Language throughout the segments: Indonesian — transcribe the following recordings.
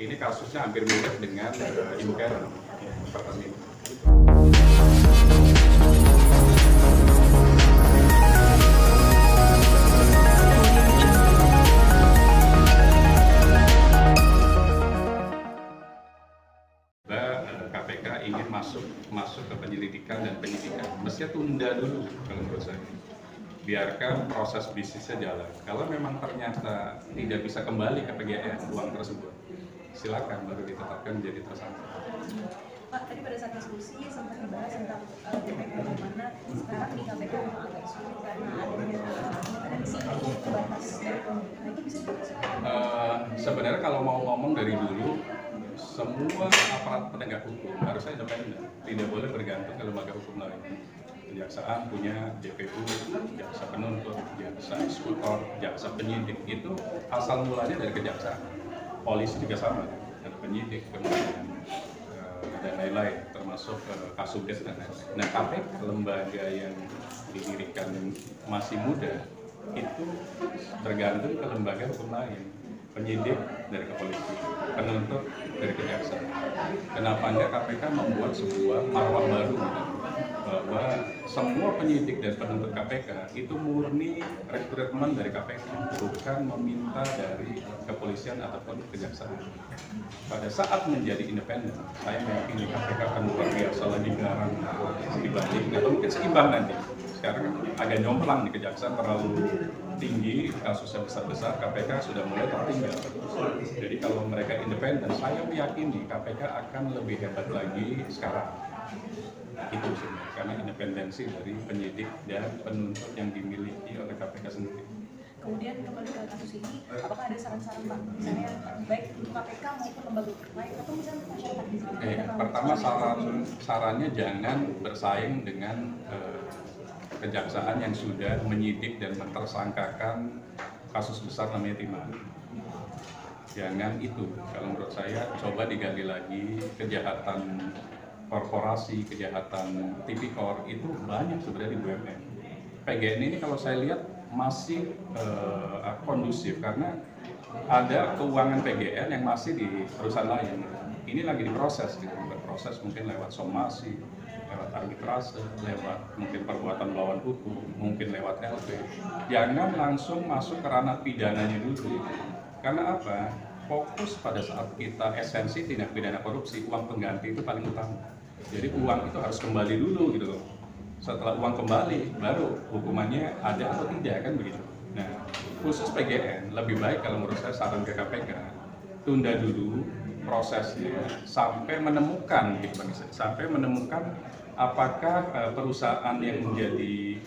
Ini kasusnya hampir mirip dengan Ibu Karen Pertamina. KPK ingin masuk ke penyelidikan dan penyidikan, mestinya tunda dulu kalau menurut saya. Biarkan proses bisnisnya jalan. Kalau memang ternyata tidak bisa kembali ke PGN uang tersebut, silakan baru ditetapkan menjadi tersangka. Pak, tadi pada saat diskusi sempat dibahas tentang KPK di mana sekarang di KPK memang agak sulit karena ada risiko batas dari pemerintah. Itu bisa dijelaskan? Sebenarnya kalau mau ngomong dari dulu, semua aparat penegak hukum harusnya independen, tidak boleh bergantung ke lembaga hukum lain. Kejaksaan punya JPU, jaksa penuntut, jaksa eksekutor, jaksa penyidik, itu asal mulanya dari kejaksaan. Polisi juga sama, ada penyidik, kemudian dan lain-lain, termasuk Kasubdes dan lain-lain. Nah, KPK, lembaga yang didirikan masih muda, itu bergantung ke lembaga hukum lain. Penyidik dari kepolisian, penuntut dari kejaksaan. Kenapa enggak KPK membuat sebuah marwah baru, bahwa semua penyidik dan penuntut KPK itu murni rekrutmen dari KPK, bukan meminta dari kepolisian ataupun kejaksaan. Pada saat menjadi independen, saya meyakini KPK akan luar biasa lagi garang dibanding, atau mungkin seimbang nanti. Sekarang agak nyomplang di kejaksaan terlalu tinggi, kasusnya besar-besar, KPK sudah mulai tertinggal. Jadi kalau mereka independen, saya meyakini KPK akan lebih hebat lagi sekarang. Itu sih, karena independensi dari penyidik dan penuntut yang dimiliki oleh KPK sendiri. Kemudian kembali ke kasus ini, apakah ada saran-saran Pak, misalnya baik untuk KPK maupun lembaga lain atau misalnya masyarakat di sini? Pertama sarannya jangan bersaing dengan kejaksaan yang sudah menyidik dan mentersangkakan kasus besar namanya timah. Jangan itu, kalau menurut saya coba digali lagi kejahatan korporasi, kejahatan tipikor itu banyak sebenarnya di BUMN. PGN ini kalau saya lihat masih kondusif karena ada keuangan PGN yang masih di perusahaan lain. Ini lagi diproses, gitu. Berproses mungkin lewat somasi, lewat arbitrase, lewat mungkin perbuatan melawan hukum, mungkin lewat LP. Jangan langsung masuk ke ranah pidananya dulu. Karena apa? Fokus pada saat kita esensi tindak pidana korupsi, uang pengganti itu paling utama. Jadi uang itu harus kembali dulu gitu loh. Setelah uang kembali, baru hukumannya ada atau tidak, kan begitu. Nah, khusus PGN, lebih baik kalau menurut saya saran ke KPK, tunda dulu prosesnya sampai menemukan, gitu Bang, sampai menemukan apakah perusahaan yang menjadi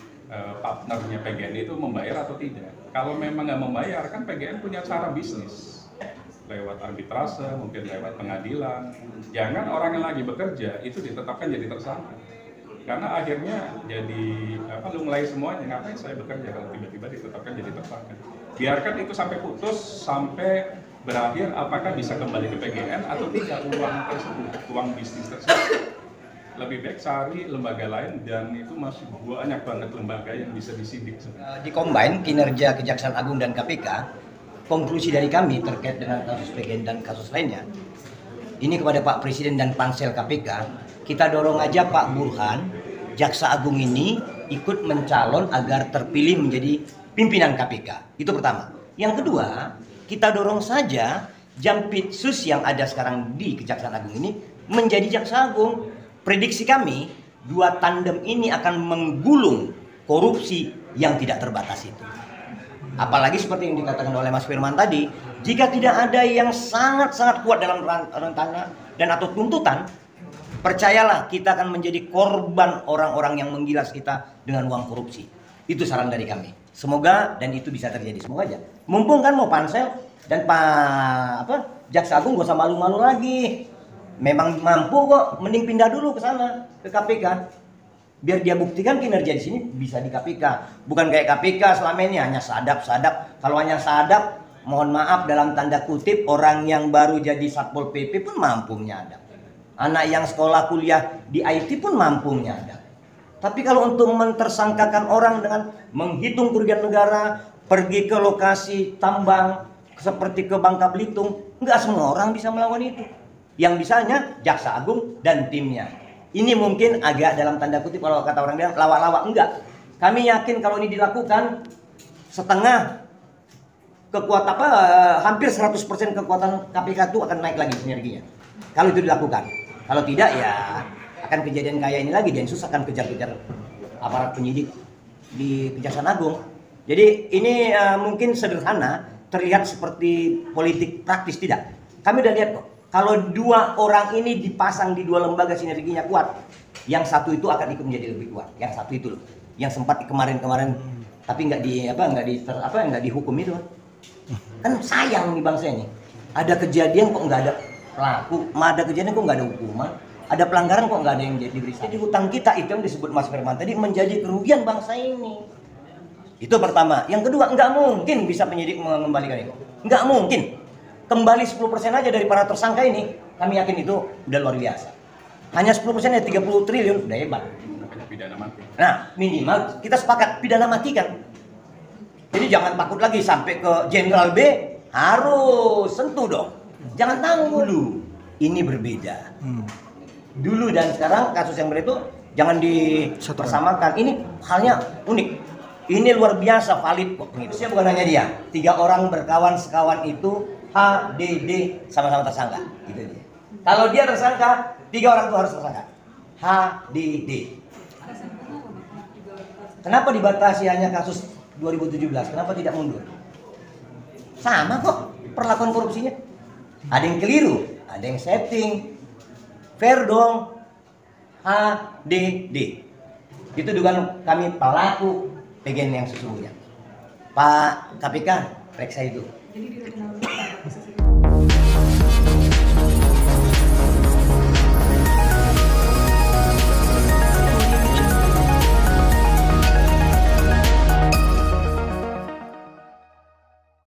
partnernya PGN itu membayar atau tidak. Kalau memang nggak membayar, kan PGN punya cara bisnis lewat arbitrase, mungkin lewat pengadilan. Jangan orang yang lagi bekerja itu ditetapkan jadi tersangka. Karena akhirnya jadi lunglai semuanya, ngapain saya bekerja kalau tiba-tiba ditetapkan jadi tersangka. Biarkan itu sampai putus, sampai berakhir apakah bisa kembali ke PGN atau tidak uang tersebut, uang bisnis tersebut. Lebih baik cari lembaga lain, dan itu masih banyak banget lembaga yang bisa disidik. Di combine kinerja Kejaksaan Agung dan KPK, konklusi dari kami terkait dengan kasus PGN dan kasus lainnya, ini kepada Pak Presiden dan Pansel KPK, kita dorong aja Pak Burhan, Jaksa Agung ini ikut mencalon agar terpilih menjadi pimpinan KPK. Itu pertama. Yang kedua, kita dorong saja Jampitsus yang ada sekarang di Kejaksaan Agung ini menjadi Jaksa Agung. Prediksi kami, dua tandem ini akan menggulung korupsi yang tidak terbatas itu. Apalagi seperti yang dikatakan oleh Mas Firman tadi, jika tidak ada yang sangat-sangat kuat dalam rencana dan atau tuntutan, percayalah kita akan menjadi korban orang-orang yang menggilas kita dengan uang korupsi. Itu saran dari kami. Semoga dan itu bisa terjadi. Semoga aja. Mumpung kan mau Pansel dan Jaksa Agung gak usah malu-malu lagi. Memang mampu kok, mending pindah dulu ke sana, ke KPK. Biar dia buktikan kinerja di sini bisa di KPK. Bukan kayak KPK selama ini hanya sadap. Kalau hanya sadap, mohon maaf dalam tanda kutip, orang yang baru jadi Satpol PP pun mampu menyadap. Anak yang sekolah kuliah di IT pun mampu menyadap. Tapi kalau untuk mentersangkakan orang dengan menghitung kerugian negara, pergi ke lokasi tambang seperti ke Bangka Belitung, Nggak semua orang bisa melawan itu. Yang bisanya Jaksa Agung dan timnya. Ini mungkin agak dalam tanda kutip kalau kata orang bilang lawak-lawak. Enggak. Kami yakin kalau ini dilakukan setengah kekuatan hampir 100% kekuatan KPK itu akan naik lagi sinerginya. Kalau itu dilakukan. Kalau tidak ya akan kejadian kayak ini lagi. Densus akan kejar-kejar aparat penyidik di Kejaksaan Agung. Jadi ini mungkin sederhana, terlihat seperti politik praktis, tidak. Kami udah lihat kok. Kalau dua orang ini dipasang di dua lembaga sinerginya kuat, yang satu itu akan ikut menjadi lebih kuat. Yang satu itu loh, yang sempat kemarin-kemarin tapi nggak dihukum itu. Kan sayang nih bangsa ini. Ada kejadian kok nggak ada pelaku, ada kejadian kok nggak ada hukuman, ada pelanggaran kok nggak ada yang diberi. Jadi hutang kita itu yang disebut Mas Firman tadi menjadi kerugian bangsa ini. Itu pertama. Yang kedua, nggak mungkin bisa penyidik mengembalikan itu. Nggak mungkin. Kembali 10% aja dari para tersangka ini, kami yakin itu udah luar biasa. Hanya 10% ya 30 triliun, udah hebat. Pidana mati. Nah, minimal kita sepakat pidana mati kan. Jadi jangan takut lagi sampai ke Jenderal B, harus sentuh dong. Jangan tanggung dulu. Ini berbeda. Dulu dan sekarang kasus yang berbeda itu jangan dipersamakan. Ini halnya unik. Ini luar biasa valid kok. Itu bukan hanya dia. 3 orang berkawan sekawan itu HDD sama-sama tersangka. Gitu dia. Kalau dia tersangka, 3 orang itu harus tersangka. HDD. Kenapa dibatasi hanya kasus 2017? Kenapa tidak mundur? Sama kok perlakuan korupsinya. Ada yang keliru, ada yang setting. Fair dong. HDD. Itu dugaan kami pelaku PGN yang sesungguhnya. Pak KPK, periksa itu. Jadi di